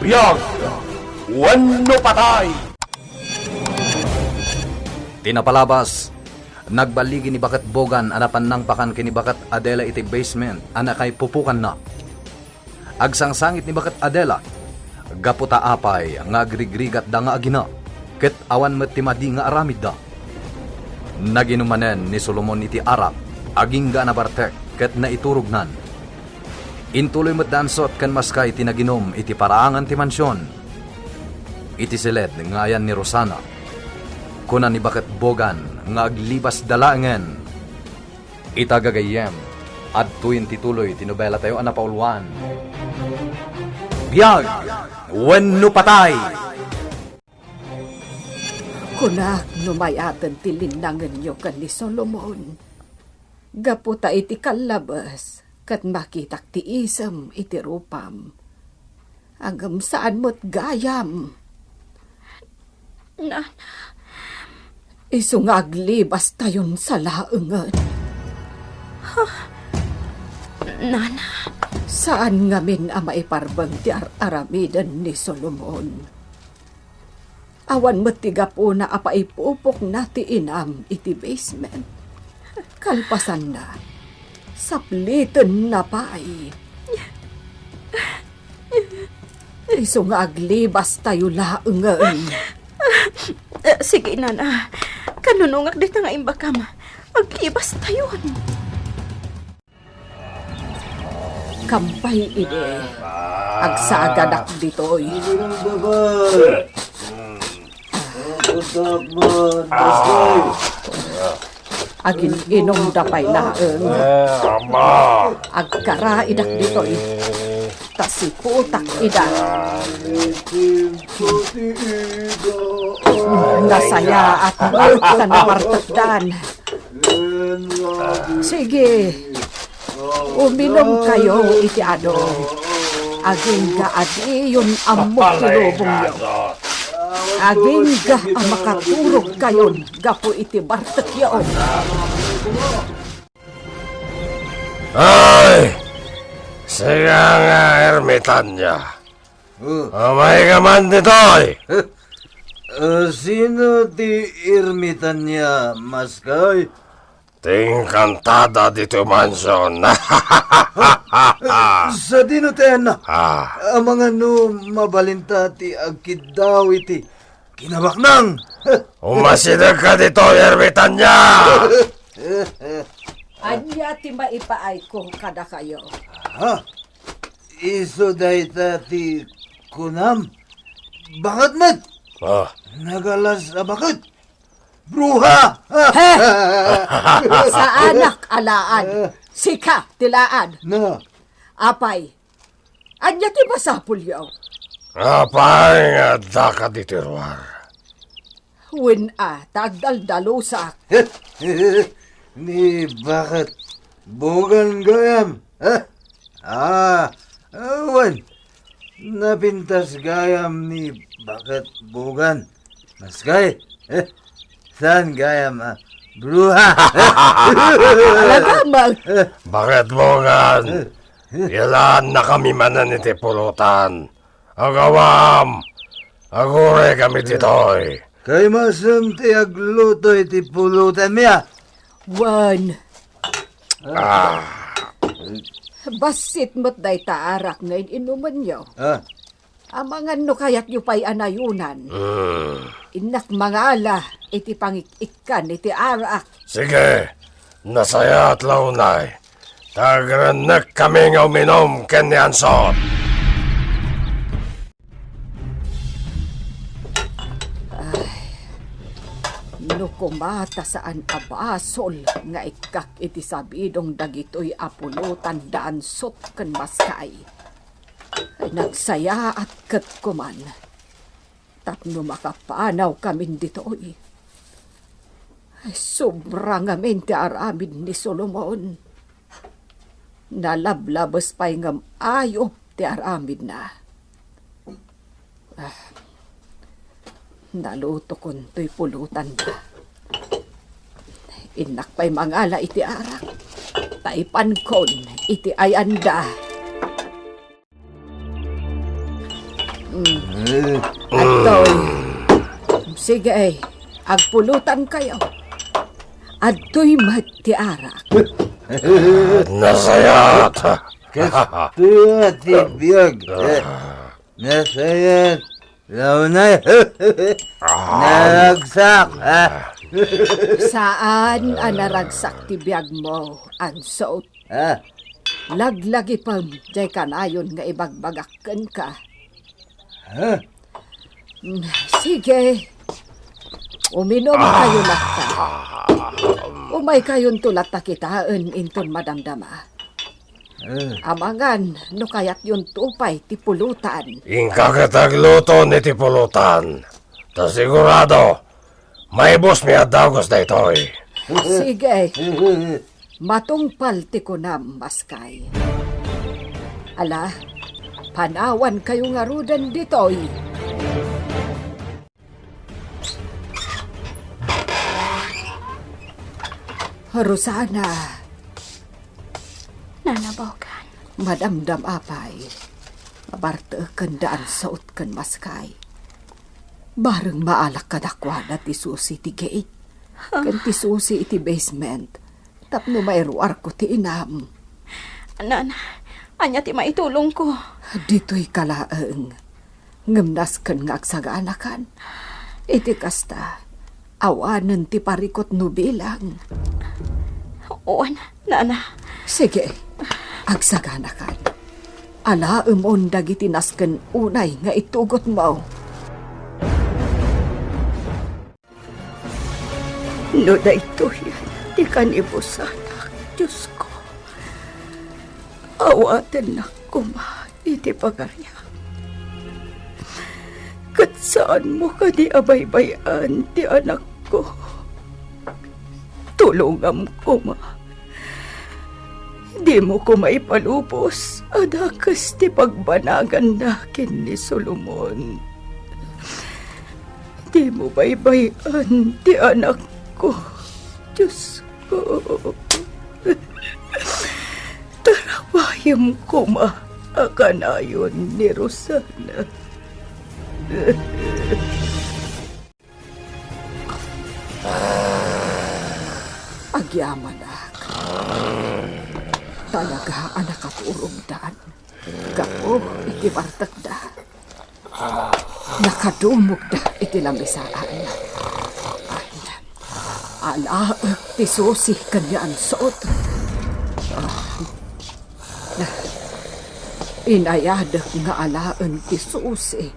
BIAG! WENU patay! Tinapalabas, nagbaligi ni Bakat Bogan anapan ng pakan kini Bakat Adela iti basement anakay pupukan na. Agsangsangit ni Bakat Adela, gaputa apay nga agrigrigat da nga agina, ket awan met ti madi nga aramid da. Naginumanen ni Solomon iti Arap, aging ga na bartek, ket naiturugnan. Intuloy met dansot ken maskay tinaginom iti paraangan ti mansyon. Iti siled ngayan ni Rosana, kuna ni Bakat Bogan nga aglibas dalangen. Itagagayem at tuwin tituloy tinobela tayo anapauluan. BIAG! WENU patay! Kunak numayatan ti linangan nyo kan ni Solomon. Gaputa iti kalabas, kat makitak ti isam iti rupam. Agam saan mo't gayam. Nana, Isungaglibas tayon sa laengan. Nana, Saan ngamin ang maiparbang ti aramidan ni Solomon? Awan matiga po na apaipupok na ti inam iti basement. Kalpasan na. Saplitan na pa'y. Isungaglibas tayo laengan. sige nana, kanunungak dito nga imbakam, maglibas tayo. Kampay ide. Agsagadak ditoy. Agin inom dapay laeng. Agkara idak ditoy. Tasiputak ida. Nasaya at sa napartakdan. Sige. Uminom kayo iti ano. Aging gaadi yun amok kilubong yun. Aging ga ang makaturog kayon gapo iti bartak yun. Ay! Siya nga, ermitanya. Amay ka man ditoy. Sino ti ermitanya, maskay? Tingkantada dito mansyon. Sa dinoten, Ah, ang mga no mabalinta ti agkid daw iti kinabaknang. umasidag ka dito, ermitanya. Anya ti maipaay ko kada kayo. Ha? Iso dayta ti kunam? Bakit met? Ah, Nagalas a bakit? Bruha! Sa anak alaan. Sika tilaan. Na, Apay. Anya ti masapul yaw. apay nga daka dito, Ruar. Win tagdaldalusak. ni bakit bugan gayam? Awan. Napintas gayam ni bakit bugan? Maskay? Saan gayam? Bruha! Alagamang. Bakit mo nga? Ilan na kami manan iti pulutan. Agawam! Agure kami ditoy. Kay masam ti agluto iti pulutan miya. Wan. Ah, Basit mo't day taarak ngayon inuman nyo. Amangan no kayat nyo pa'y anayunan. Inak mangala iti pangikikan iti arak. sige, nasaya at launay. Tagranak kami nga uminom kenyansot. No kumata saan abasol nga ikak iti sabidong dagitoy apulutan daan sot kan maskay. Ay nagsaya at kat kuman. Tapno makapanaw kami ditoy. Ay sobrang amin ti aramid ni Solomon. Nalablabas pa'y ngam ayop ti aramid na. Naluto kon to'y pulutan na. Inak pa'y mangala iti arak. Taipan kon iti ay anda. Atoy. Sige, agpulutan kayo. Atoy matiarak. Nasayat. Kastuya ti BIAG. Nasayat. Launay. Naragsak. Saan ang naragsak ti biyag mo, ansot? Laglagi pang jay kanayon nga ibagbagakken ka. Sige. Uminom kayo lakta. Umay kayon tulat na kitaan inton madamdama. Amangan, no kayat yun tupay ti pulutan. Inkakatagluto ni tipulutan. Ta sigurado, may bus mi adagos na ito'y. Sige. Matungpal ti kunam, maskay. Ala, panawan kayo nga rudan ditoy. Rosana, Nanabogan. madamdam apay. Mabarte kendaan saot ken maskay. Bareng maalak kadakwa na ti susi ti gate. Ken ti susi iti basement. Tapno mairuar ko ti inam. Nana, anya ti maitulong ko. Dito'y kalaeng. Ngemnas ken nga agsagaanakan. Iti kasta, awanen ti parikot no bilang. Oo, Nana. Sige, agsagaanakan. Ala umon dagiti nasken unay nga itugot mo. No da ito'y di kanibusanak, Diyos ko. Awatan na kuma iti pagarya. Kat saan mo ka di abaybayan ti anak ko? Tulungam ko ma. Di mo ko maipalubos, adakas ti pagbanagan nakin ni Solomon. Di mo baybayan ti anak ko, Diyos ko. Tarawayam ko ma, akanayon ni Rosana. Agyaman ak. Talaga anak katurong daan. Gao iti bartak da. Nakadumog da iti lamisaan. Ala ti susi kanyaan suot. Inayadak nga alaan ti susi.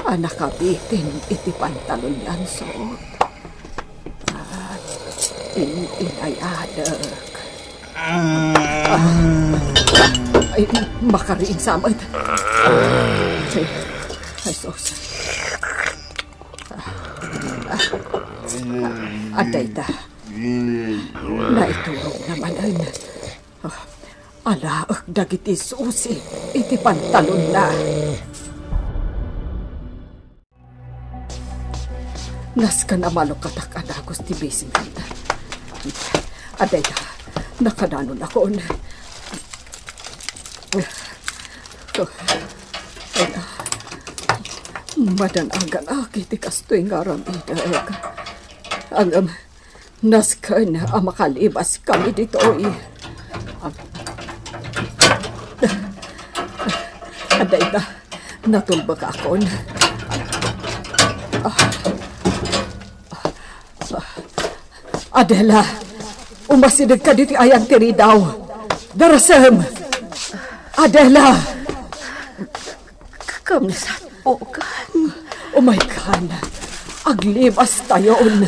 Anakabitin iti pantalon yan suot. Inayadak. Ay, makariin samad. Ay, sos. Atay ta. Naiturog naman ay alaak dagiti susi iti pantalon na. Nas ka na malukatak adagos ti basement. Atay ta. Nakadanon ako. Madanagan akit ikastoy nga ramidag. Ang naskan ang makalibas kami dito'y. Aday na, natulba ka akon. Adela, umasidag ka dito ayang tiri daw. Darasem! Adela! Kamsat po kan. Oh my God! Aglibas tayon!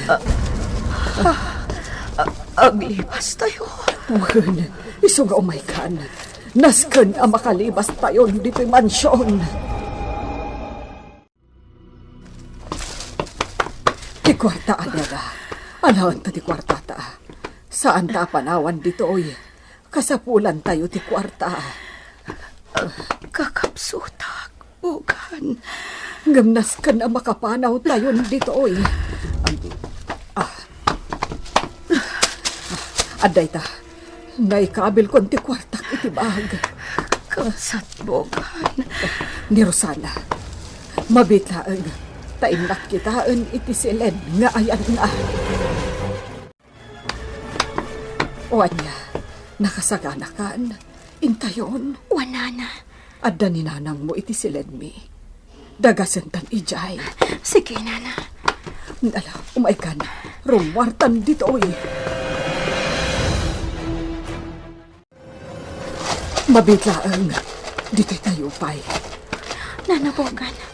Aglibas tayo. Wen, isuga oh my God! Nasken ang makalibas tayon dito'y mansyon! Ti kwarta, Adela. Anawan ta ti kwarta ta. Saan ta panawan dito'y? Kasapulan tayo ti kwarta. Kakapsutak, bukan. Ngamnas ka na makapanaw tayo dito'y. Aday ta. Naikabil kon ti kwarta iti bag. Kasat, bukan. Ni Rosana. Mabitlaan, tainak kitaan iti silid nga ayan na. Wanya, nakasagana kan, intayon. Wanana. Adda ni nanang mo iti silid mi. Dagasentan ijay. Sige, Nana. Dala, umay ka na. Rumwartan dito eh. Mabitlaan, dito'y tayo pa'y. Nana Bogan.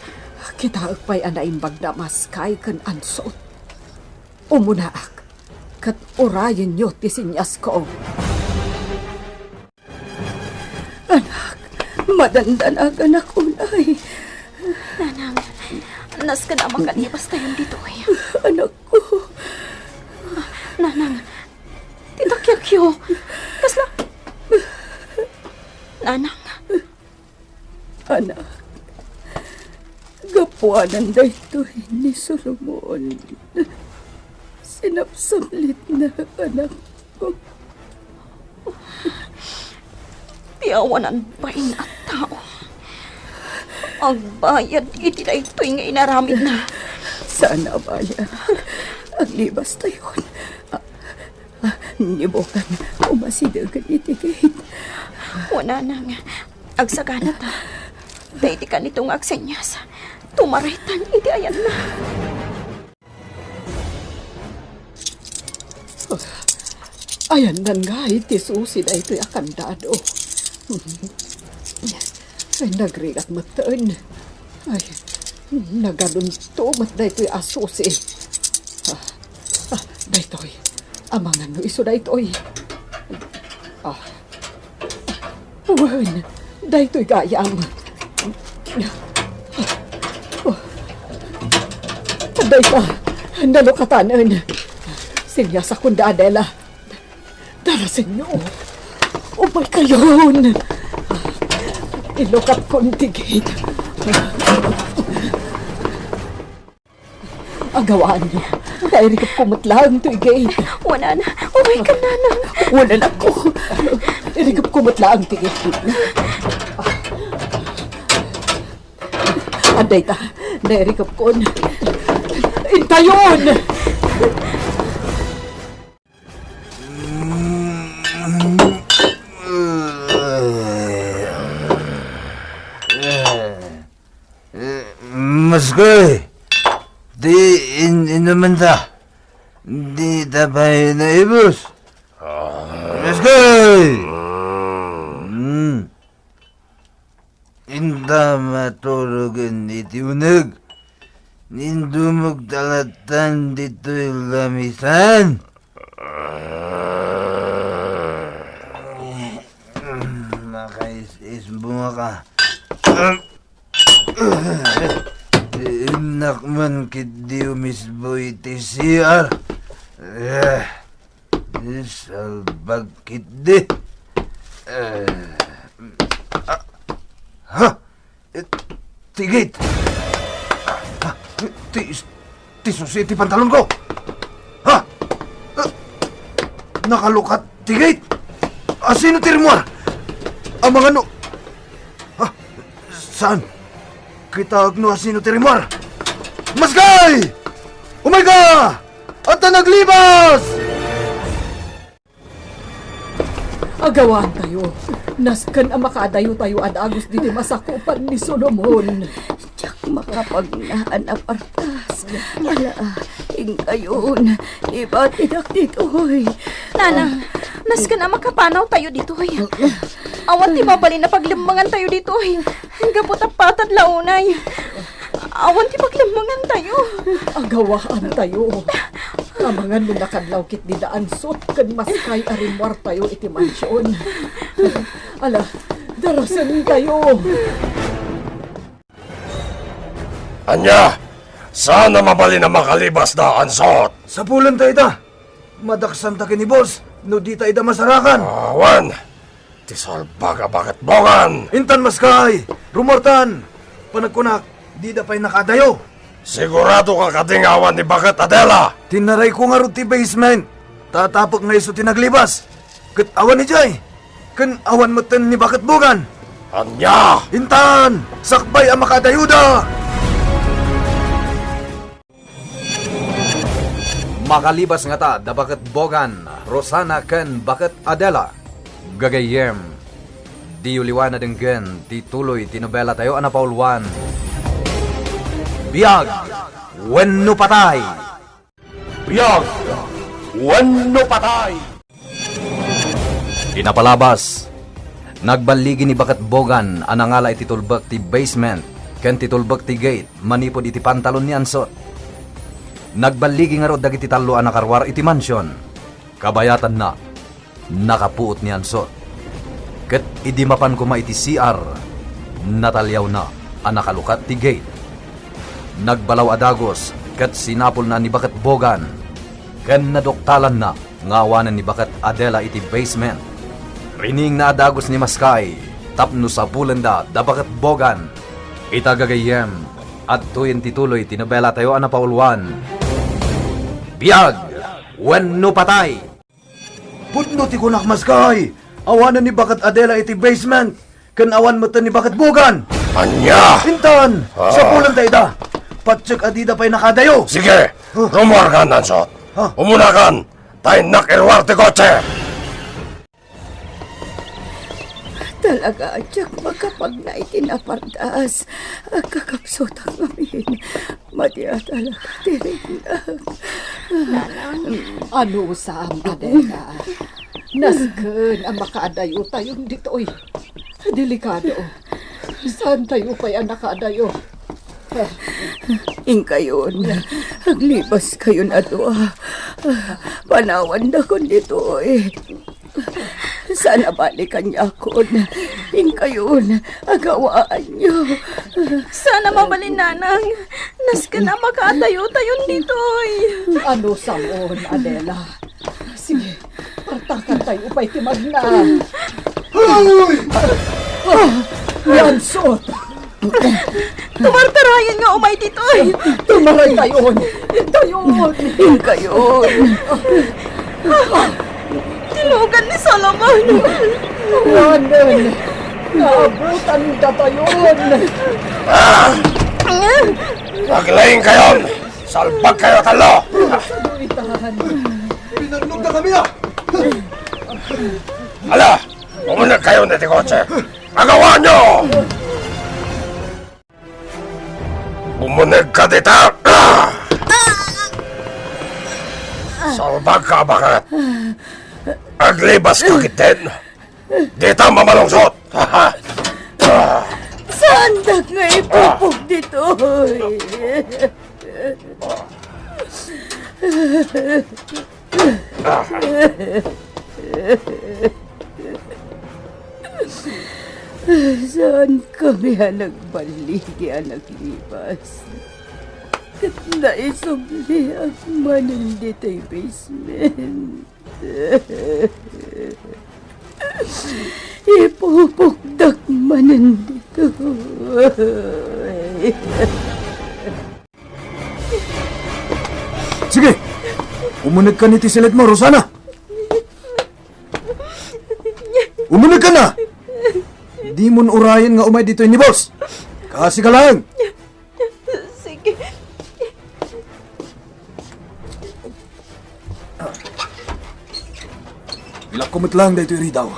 Kita agpay anaimbag na maskay kan ansot. Umunaak, kat orayin nyo ti sinyas ko. Anak, madandanag anak unay. Nanang, nas ka na makalibas tayo dito eh. Anak ko. Nanang, titakyakyo. Kasla. Nanang. Anak, gapuanan da ito ni Solomon. Sinapsamlit na anak ko. Piyawanan pa at tao. Ang bayad iti na ito'y nga inaramid na. Sana bayan. Ang libas tayo. Nibukan, umasidagan itigit. Wala nang agsagana ta. Daiti ka nitong agsenyas. Tumaritan iti ayan na. Ayan nan nga, iti susi na ito'y akandado. Ay, nagrigat mataan. Ay, nagalunto mat na ito'y asusi. Daytoy, amangan no iso daytoy. Wan, daytoy gayam. Dayta, nalukatanan. Silya sa kunda Adela. Darasin nyo. Umay kayon. Ilukat kong tigit. Agawaan nyo. Nairikap kumatlang to igay. Wala na. Umay ka, Nanang. Wala na ko. Irikap kumatlang tigit. Anday ta. Nairikap ko. Intayon! Maskoy, di inuman ta. Di tapay na ibus. Maskoy! Inta matulogin iti unag. Nindumog talatan dito'y lamisan. Makais bunga ka. Nakman kit di umisbo iti siyar. Salbag kit di. Tigit! Tisusi iti pantalon ko! Ha? Nakalukat tigit! Sino tirimwar? Ang mga no... Ha? Saan? Kita agno sino tirimwar? Maskay! Umayga! At naglibas! Agawaan tayo. Naskan ang makadayo tayo at agos diti masakupan ni Solomon. Tiyak makapagnaan na partas. Wala, ingayon. Iba tidak dito'y. Nanang, nas ka na makapanaw tayo dito'y. Awan ti mabalin na paglimangan tayo dito'y. Gapot ang patad launay. Awan ti paglimangan tayo. Agawaan tayo. Amangan mo nakadlaw kit di daan sot kan maskay arimwar tayo iti mansyon. Ala, darasan tayo. Anya, sana mabali na makalibas na ansot. Sa pulan tayo da. Madaksan ta kini boss. No di tayo da masarakan. Awan, ti salbaga bakit bongan. Intan maskay. Rumortan. Panagkunak. Di da pa'y nakadayo. Sigurado ka katingawan ni Bakit Adela. Tinaray ko nga ro ti basement. Tatapok nga iso tinaglibas. Kat awan ni Jay. Kan awan mo ni Bakit Bugan. Anya, Intan! Sakbay ang makadayuda! Makalibas nga ta, da bakit Bogan, Rosana ken bakit Adela. Gagayem, di uliwan na denggen, ti tuloy, ti Nobela tayo anapaulwan. BIAG, WENU PATAY! BIAG! WENU PATAY! Inapalabas, nagbaligi ni bakit Bogan, anangala iti tulbak ti basement, ken ti tulbak ti gate, manipod iti pantalon ni Ansot. Nagbaligi nga rod dagiti talo anakarwar iti mansyon. Kabayatan na, nakapuot ni Ansot. Ket idi mapan kuma iti CR, natalyaw na anakalukat ti gate. Nagbalaw adagos, ket sinapol na ni bakit Bogan. Ken nadoktalan na, ngawanan ni bakit Adela iti basement. Rining na adagos ni Maskay, tapno sa bulanda da bakit Bogan. Itagagayem, at tuyin tituloy ti Nobela tayo anapaulwan. BIAG, WENU PATAY! Putno ti kunak Maskay! Awanan ni bakit Adela iti basement! Kan awan mata ni bakit Bogan! Anya! Intan! Sa pulang tayo da! Patsik adida pa'y nakadayo! Sige! Rumor ka, Nansot! Umunakan! Tayo nakirwar ti kotse! Talaga, Jack, magkapag na itinapardas. Kakapsot ang amin. Madya talaga, tirilag. Ano sa Adela? Nasken ang makaadayo tayong dito'y. Delikado. Saan tayo pa'y ang nakadayo? Ingkayon, aglibas kayo na to. Panawan na ko dito eh. Sana balikan niya ako. Ingkayon, agawaan niyo. Sana mabalin, nanang. Nas ka na makatayo-tayon dito. Ano sa moon, Adela? Sige, partakan tayo upa'y timag na. Yansot! Tumartarayan nga umay dito. Tumaray tayon! Tayon! Ingkayon! Tinugan ni Solomon. Wanan! Naabutan ka tayon! Maglaying kayon! Salbag kayo talo! Itahan! Pinarnog na kami na! Hala! Umunag kayo na ti kotse! Agawan nyo! Umunag ka dito! Salbag ka bakit? Aglibas ka kitin! Dito mamalungsot! Saan na nga ipupog dito? Saan kami nagbaligi ang naglibas? At naisubli ang maninditay basement. Ipupukdak manindito. Sige! Umunag ka ni tisilit mo, Rosana! Umunag ka na! Di mo urayan nga umay dito ni boss! Kasi ka lang! Sige. Ilak kumot lang dito iridaw.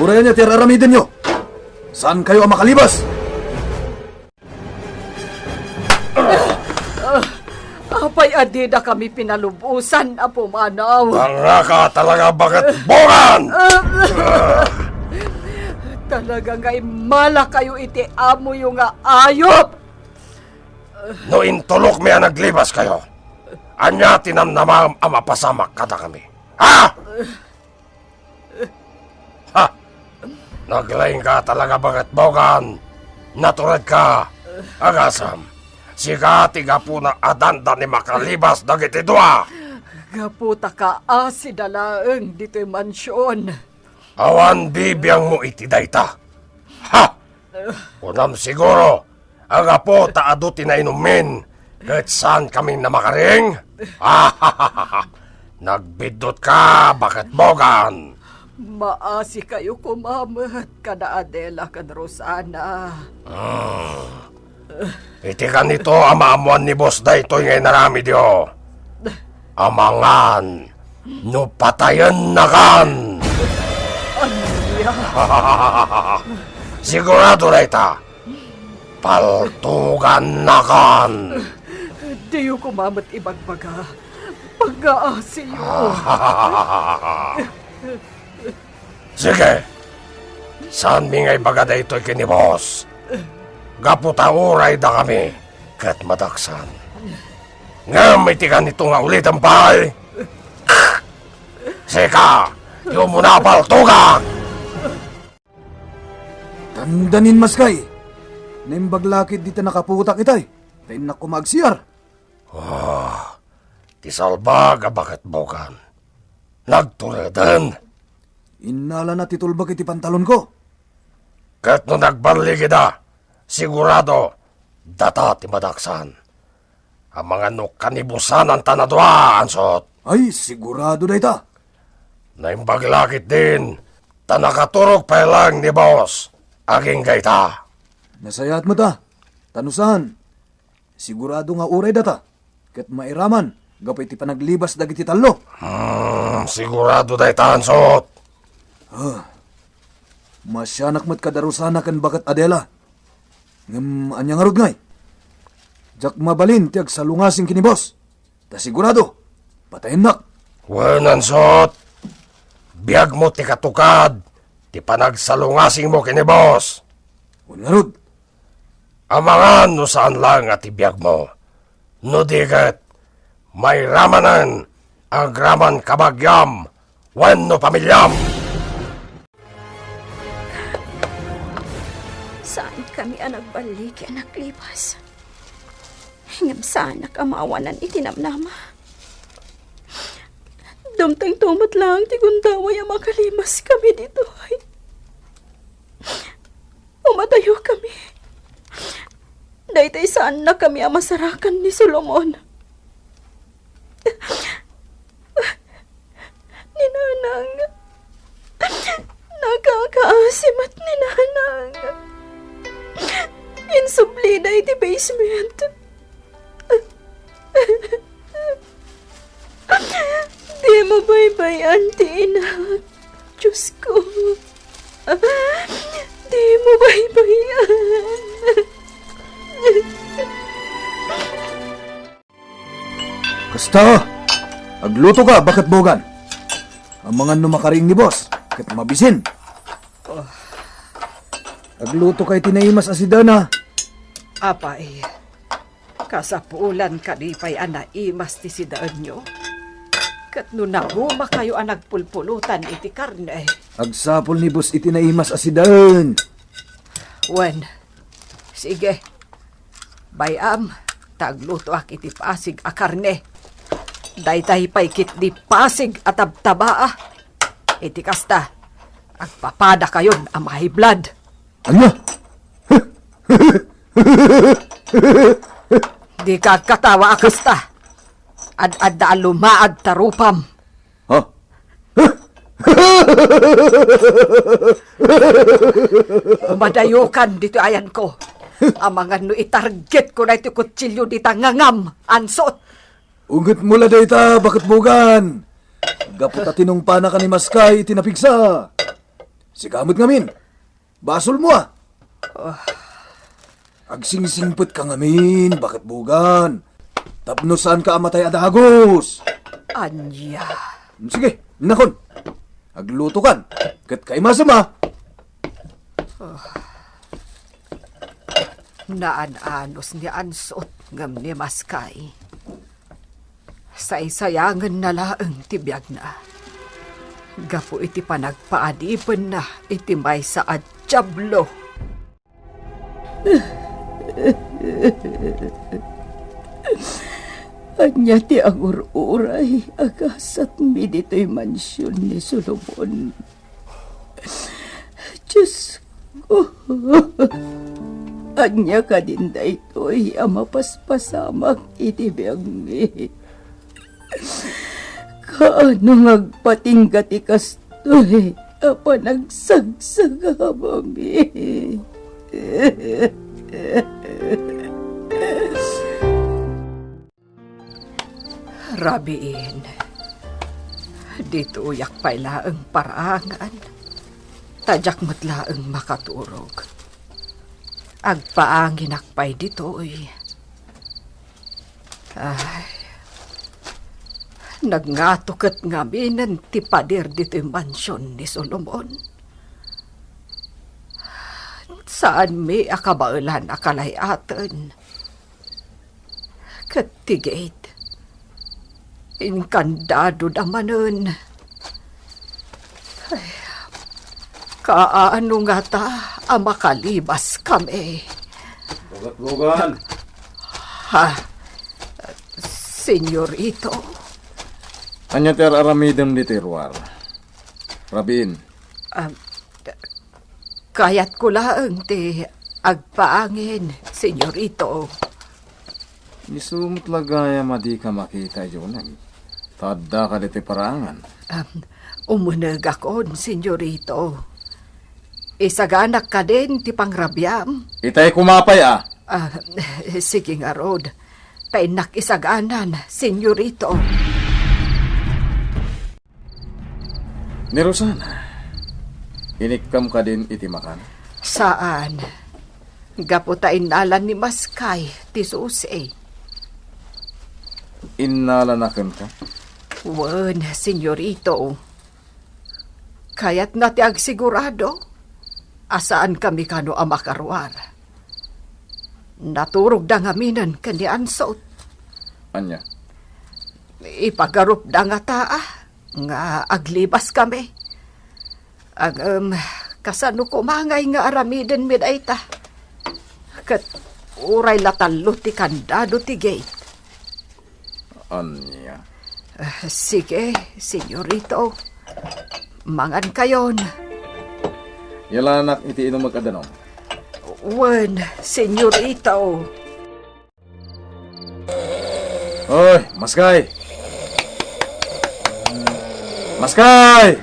Urayan niya tiraramidin nyo! Saan kayo ang makalibas? Apay adida kami pinalubusan, Apo Manaw. Tanga ka talaga bakit Bogan! Talaga nga'y mala kayo iti amo yung nga ayop. No intulok miya naglibas kayo. Anya tinamnamam ang mapasamak kada kami. Ha? Ha? Naglaing ka talaga bakit Bogan? Naturad ka. Agasam. Sika tiga po na adanda ni makalibas dagiti dua. Gaputa ka si dalaeng dito'y mansyon. Awan bibiyang mo iti dayta. Ha? Unam siguro, ang apo taado tinainumin, kahit saan kami na makaring? Nagbidot ka, bakit Bogan? Maasi kayo kumamat kada Adela kan Rosana. Iti kanito amaamuan ni boss daytoy ngay narami diyo. Amangan, no patayan na kan. Sigurado na ita. Paltugan na kan. Diyo kumamat ibagbaga. Pag-aasiyo. Sige. Saan mi ngay baga daytoy kini boss? Gaputauray da kami, kat madaksan. Ngam iti kanito nga ulit ang bahay. Seka, yung muna paltugan! Tandanin maskay. Nimbaglakid dito nakaputak itay. Tayo na kumagsiyar. Tisalbag abakat bokan. Nagtuladan. Inala na titulbag iti pantalon ko. Kat no nagbarli kita, sigurado, data ti madaksan. Ang mga kanibusan ang tanadwa, ansot. Ay, sigurado na ita. Naimbaglakit din, tanakaturog pa lang ni boss. Aging gaita. Nasayat mo ta. Tanusahan. Sigurado nga uray data. Kat mairaman, gapay ti panaglibas dagiti talo. Sigurado day tansot. Masyanak mat kadarusana kan bakat Adela. Ngam anyang arod ngay. Jak mabalin tiag salungasing kini boss. Ta sigurado, patayin nak. Wenansot. Biag mo ti katukad. Ti panagsalungasing mo kini boss. Ungarod, Amangan no saan lang at ibiyag mo. No digat, may ramanan ang raman kabagyam, WENU pamilyam. Saan kami nagbalik naglipas? Hingam sana kamawanan itinamnama. Dumtang tumot lang ti gundaway ang makalimas kami dito. Umatayo kami. Daytay saan na kami ang masarakan ni Solomon. Ni Nanang. Nakakaasimat ni Nanang. Insublida iti basement. Di mo baybayan ti inak. Diyos ko. Di mo baybayan. kasta! Agluto ka, bakat bogan. Ang mga numakaring ni boss, kat mabisin. Agluto kay tinaimas asidana. Apay, kasapulan kanipay anaimas ti sidaan nyo. Kat no nahuma kayo ang nagpulpulutan iti karne. Agsapol ni boss itinaimas asidan. Wen, sige. Bayam, tagluto ak iti pasig a karne. Daytay pay kit di pasig at abtabaa. Iti kasta, agpapada kayon ang high blood. Ano? Di ka katawa akasta. Ad-adda lumaad tarupam. Ha? Madayukan dito ayan ko. Ang mga no itarget ko na ito kutsilyo di tangangam. Ansot. Ungat mula dayta, bakat bogan. Gapot at tinungpa na ka ni Maskay, tinapigsa. Sigamot ngamin. Basol mo ah. Agsingsingput ka ngamin, bakat bogan. Tapno saan ka amatay adagos. Anya. Sige, nakon. Agluto kan. Kat kay masama. Naan-anos ni Ansot ngam ni Maskay. Say-sayangan na laang tibiyag na. Gapo iti panagpaadipan na iti may sa adjablo. Anya ti agur-uray agasat mi dito'y mansyon ni Solomon. Diyos ko. Anya ka din da ito'y amapaspasamak itibiyag mi. Kaano ngagpatinggati kasto'y apa nagsagsaga mi. Rabiin, dito uyak pailaang paraangan. Tadyak matlaang makaturog. Agpaangin akpay dito'y. Ay, nagngatukot nga binan ti pader dito'y mansyon ni Solomon. Saan may akabaulan akalayatan? Katigate. Inkandado damanon. Ay, kaano nga ta ang makalibas kami? Lugat-lugan. Ha? Senyorito? Anya ter aramidem di terwar. Rabin, Kayat ko lang ti agpaangin, senyorito. isumot lagaya madi ka makita yun. Tadda ka diti parangan. Umunag akon, senyorito. Isaganak ka din ti pangrabyam. Itay kumapay Sige nga, Rod. Painak isaganan, senyorito. Ni Rosana, inikam ka din iti makan. Saan? Gaputain nalan ni Maskay, ti Susi. Inalanakan ka? Wen, senyorito. Kaya't na ti agsigurado. Asaan kami kano ang makarwar? Naturog da nga minan kani ansot. Anya? Ipagarup da nga taa. Nga aglibas kami. Kasano kumangay nga aramiden midayta. Kat uray latalo ti kandado ti gate. Anya? Sige, senyorito. Mangan kayon. Yalanak iti inom magkadanom. Wen, senyorito. Hoy, Maskay! Maskay!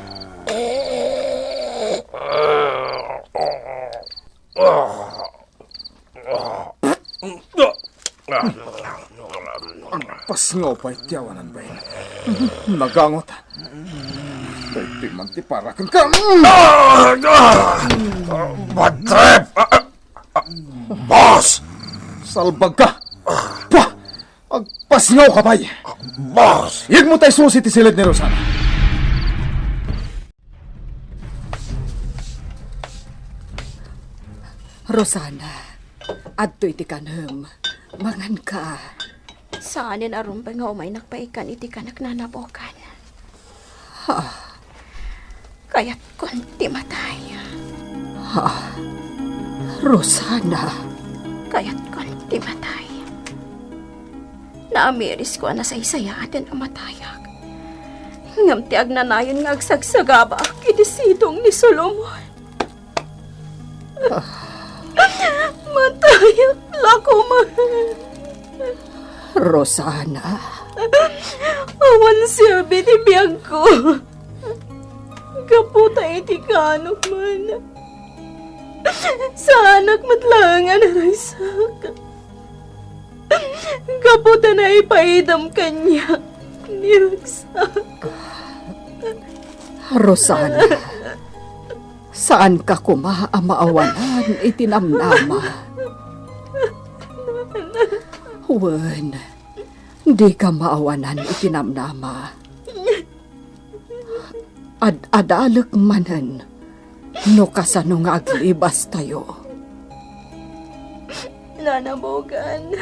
Pasngaw pa itiawanan ba yun? Nagangot. Kaya man ti para kang ka. Bad trip! Boss! Salbag ka! Pah! Agpasngaw ka ba yun? Boss! Iyag mo tayo susi ti silid ni Rosana. Rosana, adto'y ti kanem. Mangan ka. Saanin arumbay nga umay nakpaikan iti kanak nanabokan. Kaya't konti matay. Rosana. Kaya't konti matay. Naamiris ko na sa isaya atin ang matayag. Ngam ti agnanayon nga agsagsagaba kinisidong ni Solomon. Matayag lako man. Rosana. Awan siya binibiyag ko. Kaputa iti kanok man. Sa anak matlangan raysak. Kaputa na ipaidam kanya. Niragsak. Rosana. Saan ka maawanan itinamnama? Wen, di ka maawanan itinamnama. Adalak manan, no kasano nga aglibas tayo. Nanabogan.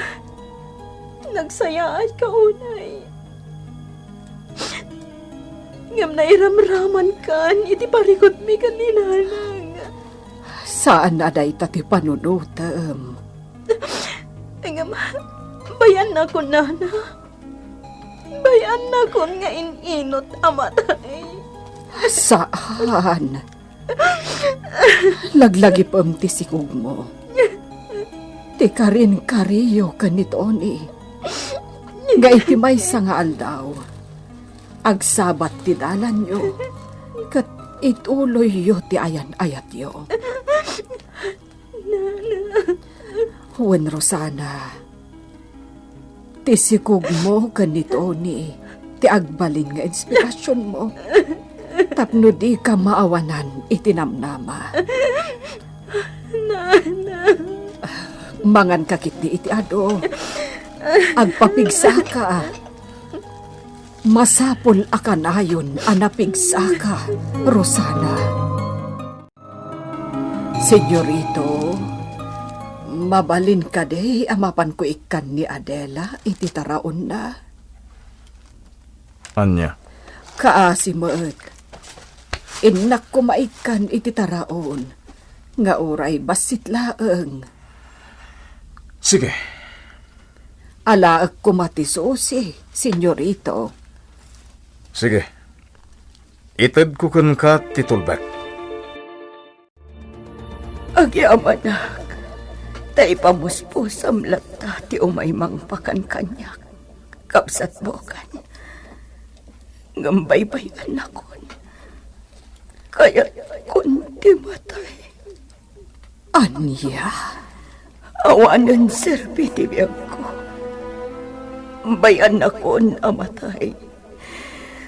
Nagsayaan ka unay. Ngam na iramraman kan, iti parikot mi kaninanang. Saan na day tati panunutem? Ngam, bayan na ko, nana. Bayan na ko nga ininot amatay. Saan? Laglagi pam ti sikog mo. Ti karin kariyo kanitoni. Nga iti may nga aldaw. Agsabat ti dalan yo. Kat ituloy yo ti ayan-ayat yo. Huwag Rosana. Tisikog mo ganito ni ti agbalin nga inspirasyon mo. Tapno di ka maawanan itinamnama. Mangan kakit di iti ado. Agpapigsa ka. Masapol akanayon anapigsa ka, Rosana. Senyorito, mabalin ka de amapan ko ikan ni Adela iti taraon na. Anya? Kaasi moet. Inak ko maikan iti taraon. Nga oray basit laeng. Sige. Alaag ko matisusi, senyorito. Sige. Ited ko kun ka titulbek. Agyamanak, tay pamuspos am lata ti umaymang pakan kanyak. Kapsat bokan. Ngambay-bay anakon. Kaya kunti matay. Anya? Awanan serbi ti biyag ko. Bayan akon amatay.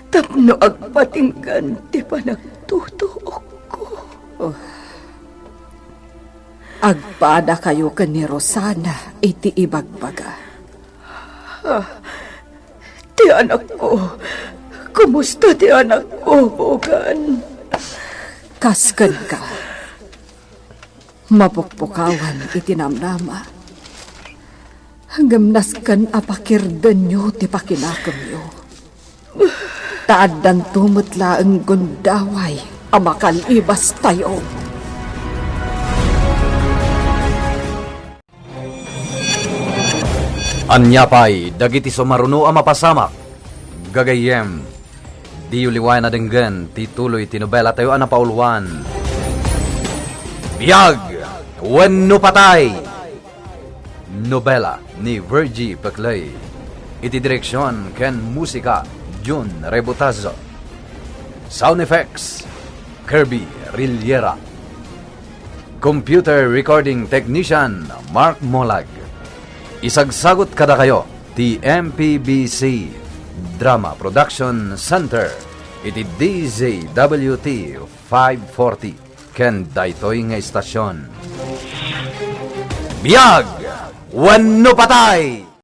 Tapno agpatinggan ti panagtutuok ko. Agpada kayo ka ni Rosana iti ibagbaga. Ti anak ko. Kumusta ti anak ko, Bogan? Kaskan ka. Mapukpukawan iti namnama. Gamnaskan apakirdan nyo ti pakinakam nyo. Taadan tumutla ang gundaway amakalibas tayo. Anyapay, dagiti sumaruno ang mapasamak. Gagayem, di uliway na denggan, tituloy tinobela tayo ang napauluan. BIAG, WENU PATAY. Nobela ni Virgie Paclay. Iti direksyon ken musika, Jun Rebutazo. Sound effects, Kirby Riliera. Computer recording technician, Mark Molag. Isagsagot kada kayo, ti MPBC Drama Production Center, iti DZWT 540, ken daytoy nga istasyon. BIAG! WENU PATAY!